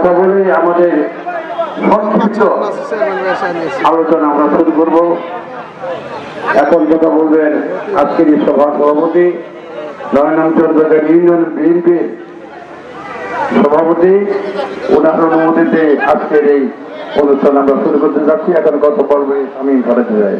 কথা বলে আমাদের সংক্ষিপ্ত আলোচনা আমরা শুরু করব। এখন কথা বলবেন আজকের এই সভার সভাপতি নয়নাঞ্চল ইউনিয়ন বিএনপি সভাপতি। ওনার অনুমতিতে আজকের এই অনুষ্ঠান আমরা শুরু করতে যাচ্ছি। এখন কথা বলবে আমি ঘরেতে যাই।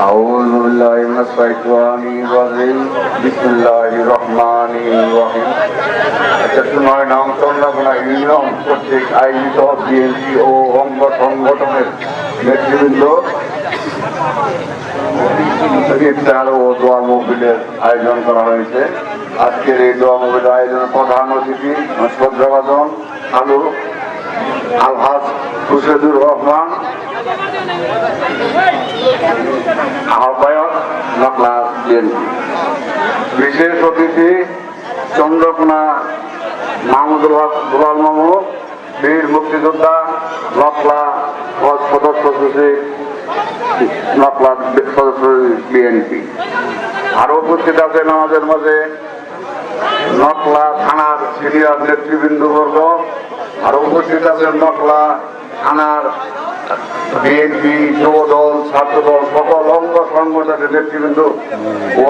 أعوذ بالله من الشيطان الرجيم بسم الله الرحمن الرحيم। সময় নাম চন্দ্রকোনা ইউনিয়ন কর্তৃক আয়োজিত বিএনপি ও অঙ্গ সংগঠনের নেতৃবৃন্দ ইফতার ও দোয়া মাহফিলের আয়োজন করা হয়েছে। আজকের এই দোয়া মাহফিলের আয়োজনের প্রধান অতিথি শ্রদ্ধাভাজন আলহাজ খুরশেদুর রহমান, আহ্বায়ক নকলা বিএনপি। বিশেষ অতিথি চন্দ্রকোনা মাহমুদুল হক দুলাল মামু, বীর মুক্তিযোদ্ধা, নকলা সদস্য সচিব, নকলা সদস্য বিএনপি। আরো উপস্থিত আছেন আমাদের মাঝে নকলা থানার সিনিয়র নেতৃবৃন্দবর্গ, আরো উপস্থিত আছেন নকলা থানার বিএনপি, যুবদল, ছাত্রদল, সকল অঙ্গ সংগঠনের নেতৃবৃন্দ ও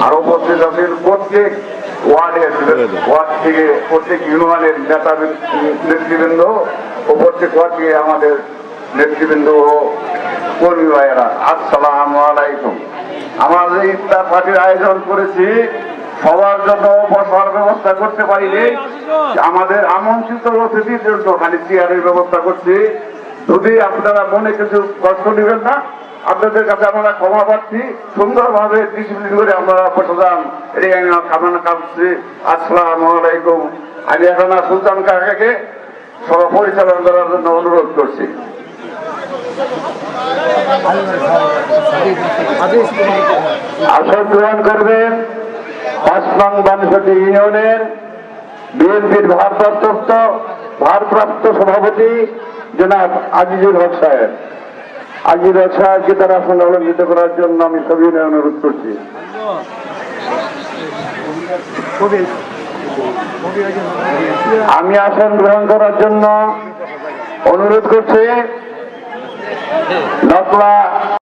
আরো উপস্থিত আছেন প্রত্যেক ওয়ার্ড থেকে প্রত্যেক ইউনিয়নের নেতা নেতৃবৃন্দ ও প্রত্যেক ওয়ার্ড থেকে আমাদের নেতৃবৃন্দ ও কর্মী ভাইয়েরা, আসসালামু আলাইকুম। আমাদের ইফতার পার্টির আয়োজন করেছি, সবার জন্য বসার ব্যবস্থা করতে পারিনি। আমাদের আমন্ত্রিত অতিথির জন্য খালি চেয়ারের ব্যবস্থা করছি। যদি আপনারা মনে কিছু কষ্ট নেবেন না, আপনাদের কাছে আমরা ক্ষমা পাচ্ছি। সুন্দরভাবে ডিসিপ্লিন করে আমরা বসে যান, এই কামনা করছি। আসসালামু আলাইকুম। আমি এখন সুলতান কাকাকে সভা পরিচালনা করার জন্য অনুরোধ করছি। আসন গ্রহণ করবেন 5 নং বানশটি ইউনিয়নের বিএনপির ভারপ্রাপ্ত সভাপতি জনাব আজিজুল হক সাহেব। আজিজুল হক সাহেবকে তার আসন অলঙ্কৃত করার জন্য আমি সবিনয় অনুরোধ করছি। আমি আসন গ্রহণ করার জন্য অনুরোধ করছি নকলা